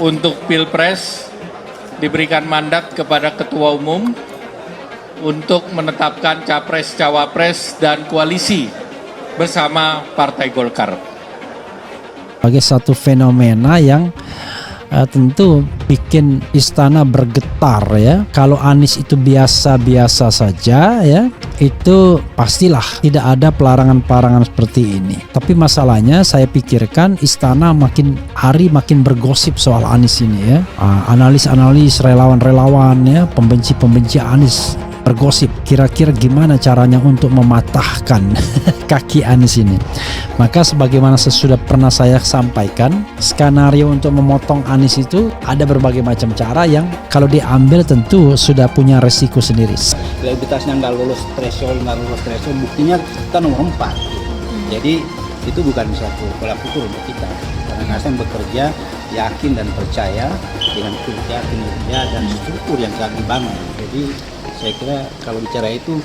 Untuk Pilpres diberikan mandat kepada Ketua Umum untuk menetapkan Capres, Cawapres, dan koalisi bersama Partai Golkar. Sebagai satu fenomena yang tentu bikin istana bergetar ya. Kalau Anies itu biasa-biasa saja ya, itu pastilah tidak ada pelarangan-pelarangan seperti ini. Tapi masalahnya saya pikirkan istana makin hari makin bergosip soal Anies ini ya. Analis-analis, relawan-relawan ya, pembenci-pembenci Anies bergosip kira-kira gimana caranya untuk mematahkan kaki Anies ini. Maka sebagaimana sudah pernah saya sampaikan, skenario untuk memotong Anies itu ada berbagai macam cara yang kalau diambil tentu sudah punya resiko sendiri. Elektabilitasnya nggak lolos threshold, buktinya kita nomor 4. Jadi itu bukan satu tolak ukur untuk kita. Karena Nasdem bekerja yakin dan percaya dengan kerja, kinerja dan struktur yang telah dibangun. Jadi saya kira kalau bicara itu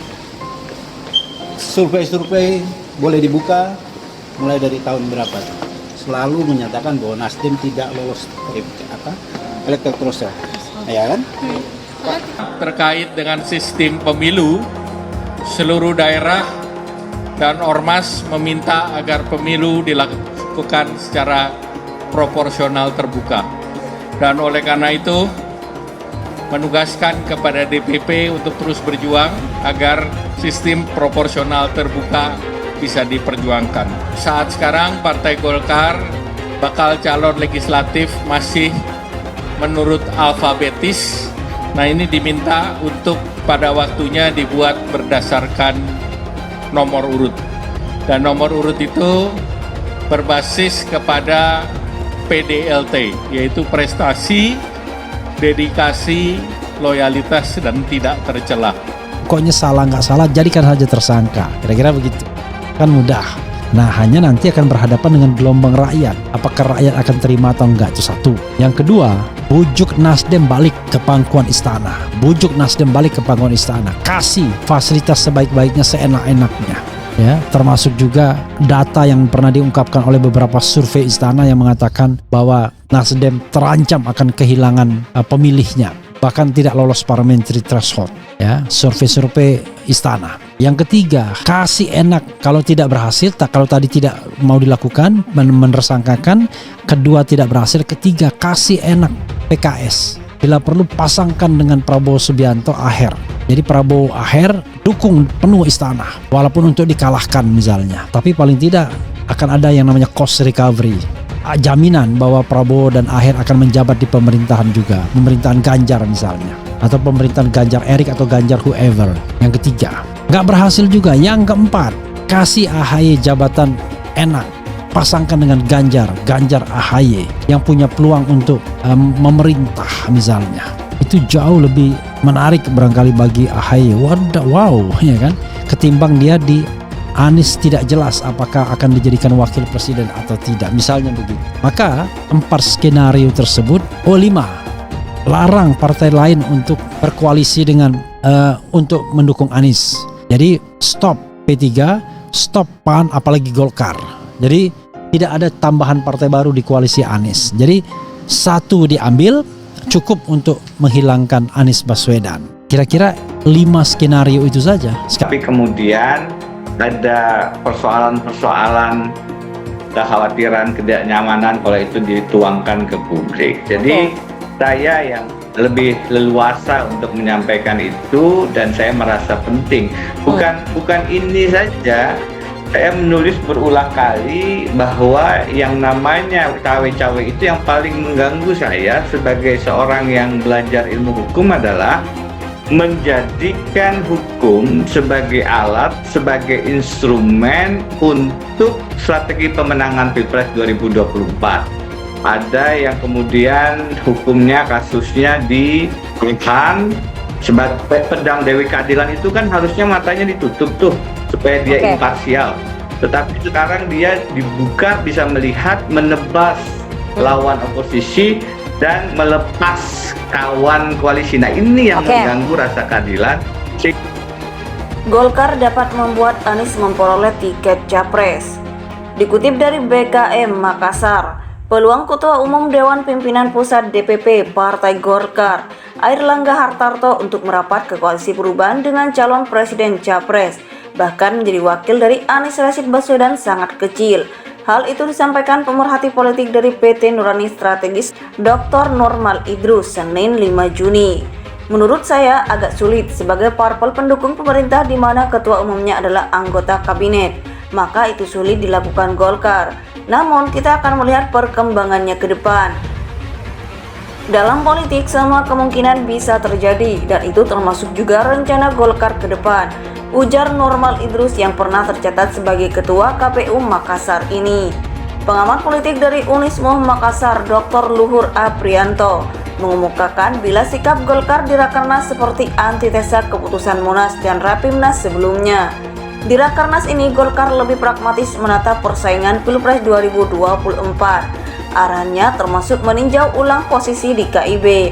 survei boleh dibuka mulai dari tahun berapa selalu menyatakan bahwa Nasdem tidak lolos electoral threshold, ya kan? Terkait dengan sistem pemilu, seluruh daerah dan ormas meminta agar pemilu dilakukan secara proporsional terbuka. Dan oleh karena itu menugaskan kepada DPP untuk terus berjuang agar sistem proporsional terbuka bisa diperjuangkan. Saat sekarang Partai Golkar bakal calon legislatif masih menurut alfabetis. Nah, ini diminta untuk pada waktunya dibuat berdasarkan nomor urut. Dan nomor urut itu berbasis kepada PDLT, yaitu prestasi, dedikasi, loyalitas, dan tidak tercelah. Pokoknya salah nggak salah jadikan saja tersangka, kira-kira begitu. Kan mudah. Nah, hanya nanti akan berhadapan dengan gelombang rakyat. Apakah rakyat akan terima atau enggak, itu satu. Yang kedua, bujuk Nasdem balik ke pangkuan istana. Bujuk Nasdem balik ke pangkuan istana. Kasih fasilitas sebaik-baiknya, seenak-enaknya. Ya, termasuk juga data yang pernah diungkapkan oleh beberapa survei istana yang mengatakan bahwa Nasdem terancam akan kehilangan pemilihnya, bahkan tidak lolos parliamentary threshold. Ya, survei-survei istana. Yang ketiga, kasih enak kalau tidak berhasil, kalau tadi tidak mau dilakukan, menersangkakan. Kedua, tidak berhasil. Ketiga, kasih enak PKS. Bila perlu pasangkan dengan Prabowo Subianto akhir. Jadi Prabowo akhir dukung penuh istana, walaupun untuk dikalahkan misalnya. Tapi paling tidak akan ada yang namanya cost recovery. Jaminan bahwa Prabowo dan Aher akan menjabat di pemerintahan juga, pemerintahan Ganjar misalnya, atau pemerintahan Ganjar Erik atau Ganjar whoever. Yang ketiga, nggak berhasil juga. Yang keempat, kasih AHY jabatan enak, pasangkan dengan Ganjar AHY yang punya peluang untuk memerintah misalnya. Itu jauh lebih menarik barangkali bagi AHY. Wow, ya kan? Ketimbang dia di Anies tidak jelas apakah akan dijadikan wakil presiden atau tidak, misalnya begitu. Maka 4 skenario tersebut, 5 larang partai lain untuk berkoalisi dengan untuk mendukung Anies. Jadi stop P3, stop PAN, apalagi Golkar. Jadi tidak ada tambahan partai baru di koalisi Anies. Jadi satu diambil cukup untuk menghilangkan Anies Baswedan. Kira-kira 5 skenario itu saja. Tapi kemudian ada persoalan-persoalan, kekhawatiran, ketidaknyamanan kalau itu dituangkan ke publik. Jadi saya yang lebih leluasa untuk menyampaikan itu, dan saya merasa penting. Bukan ini saja. Saya menulis berulang kali bahwa yang namanya cawe-cawe itu yang paling mengganggu saya sebagai seorang yang belajar ilmu hukum adalah menjadikan hukum sebagai alat, sebagai instrumen untuk strategi pemenangan Pilpres 2024. Ada yang kemudian hukumnya, kasusnya dilihat sebagai pedang Dewi Keadilan, itu kan harusnya matanya ditutup tuh supaya dia imparsial. Tetapi sekarang dia dibuka, bisa melihat, menebas lawan oposisi dan melepas kawan koalisi. Nah, ini yang mengganggu rasa keadilan. Golkar dapat membuat Anies memperoleh tiket capres. Dikutip dari BKM Makassar, Peluang Ketua Umum Dewan Pimpinan Pusat DPP Partai Golkar, Airlangga Hartarto untuk merapat ke Koalisi Perubahan dengan calon Presiden Capres, bahkan menjadi wakil dari Anies Rashid Baswedan sangat kecil. Hal itu disampaikan pemerhati politik dari PT Nurani Strategis, Dr. Normal Idrus, Senin 5 Juni. Menurut saya agak sulit sebagai parpol pendukung pemerintah di mana ketua umumnya adalah anggota kabinet, maka itu sulit dilakukan Golkar. Namun kita akan melihat perkembangannya ke depan. Dalam politik semua kemungkinan bisa terjadi dan itu termasuk juga rencana Golkar ke depan, ujar Normal Idrus yang pernah tercatat sebagai ketua KPU Makassar ini. Pengamat politik dari Unismuh Makassar, Dr. Luhur Aprianto, mengemukakan bila sikap Golkar di Rakernas seperti antitesa keputusan Munas dan Rapimnas sebelumnya. Di Rakernas ini Golkar lebih pragmatis menata persaingan Pilpres 2024. Arahnya termasuk meninjau ulang posisi di KIB.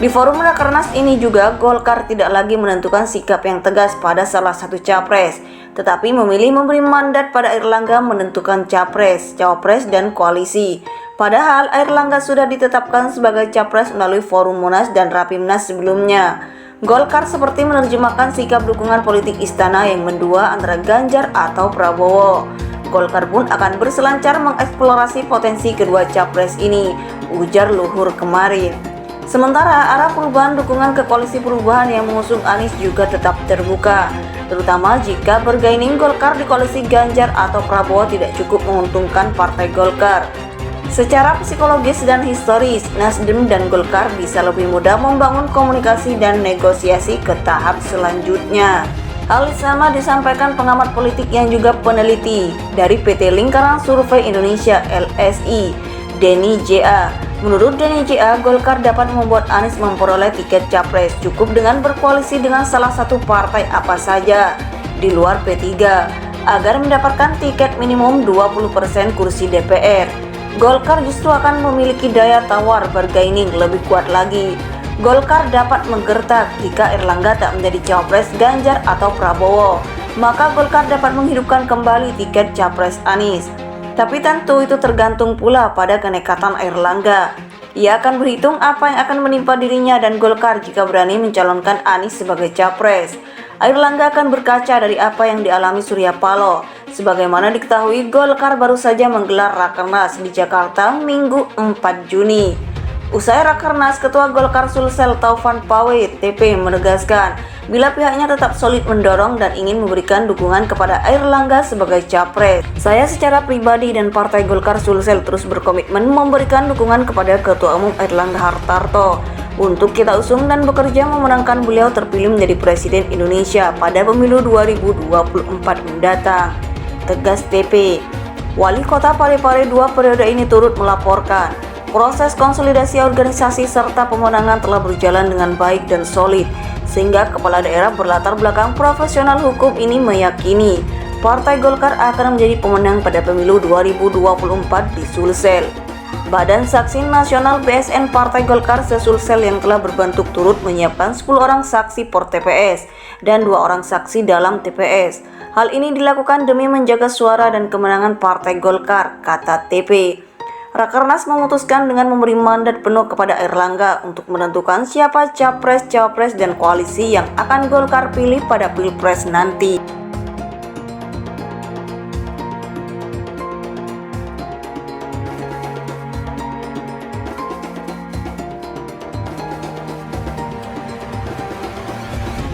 Di forum Rakernas ini juga Golkar tidak lagi menentukan sikap yang tegas pada salah satu capres, tetapi memilih memberi mandat pada Airlangga menentukan capres, cawapres, dan koalisi. Padahal Airlangga sudah ditetapkan sebagai capres melalui forum Munas dan Rapimnas sebelumnya. Golkar seperti menerjemahkan sikap dukungan politik istana yang mendua antara Ganjar atau Prabowo. Golkar pun akan berselancar mengeksplorasi potensi kedua capres ini, ujar Luhur kemarin. Sementara arah perubahan dukungan ke koalisi perubahan yang mengusung Anies juga tetap terbuka, terutama jika bergaining Golkar di koalisi Ganjar atau Prabowo tidak cukup menguntungkan partai Golkar. Secara psikologis dan historis, Nasdem dan Golkar bisa lebih mudah membangun komunikasi dan negosiasi ke tahap selanjutnya. Hal sama disampaikan pengamat politik yang juga peneliti dari PT Lingkaran Survei Indonesia LSI, Denny J.A. Menurut Denny J.A., Golkar dapat membuat Anies memperoleh tiket capres cukup dengan berkoalisi dengan salah satu partai apa saja di luar P3 agar mendapatkan tiket minimum 20% kursi DPR. Golkar justru akan memiliki daya tawar bergaining lebih kuat lagi. Golkar dapat menggertak jika Airlangga tak menjadi cawapres Ganjar atau Prabowo, maka Golkar dapat menghidupkan kembali tiket capres Anies. Tapi tentu itu tergantung pula pada kenekatan Airlangga. Ia akan berhitung apa yang akan menimpa dirinya dan Golkar jika berani mencalonkan Anies sebagai capres. Airlangga akan berkaca dari apa yang dialami Surya Paloh. Sebagaimana diketahui, Golkar baru saja menggelar Rakernas di Jakarta Minggu 4 Juni. Usai Rakernas, Ketua Golkar Sulsel Taufan Pawet TP menegaskan bila pihaknya tetap solid mendorong dan ingin memberikan dukungan kepada Airlangga sebagai capres. Saya secara pribadi dan Partai Golkar Sulsel terus berkomitmen memberikan dukungan kepada Ketua Umum Airlangga Hartarto untuk kita usung dan bekerja memenangkan beliau terpilih menjadi Presiden Indonesia pada pemilu 2024 mendatang, tegas TP. Wali Kota Parepare 2 periode ini turut melaporkan proses konsolidasi organisasi serta pemenangan telah berjalan dengan baik dan solid, sehingga kepala daerah berlatar belakang profesional hukum ini meyakini Partai Golkar akan menjadi pemenang pada pemilu 2024 di Sulsel. Badan Saksi Nasional BSN Partai Golkar se-Sulsel yang telah berbentuk turut menyiapkan 10 orang saksi per TPS dan 2 orang saksi dalam TPS. Hal ini dilakukan demi menjaga suara dan kemenangan Partai Golkar, kata TP. Rakernas memutuskan dengan memberi mandat penuh kepada Airlangga untuk menentukan siapa capres, cawapres, dan koalisi yang akan Golkar pilih pada Pilpres nanti.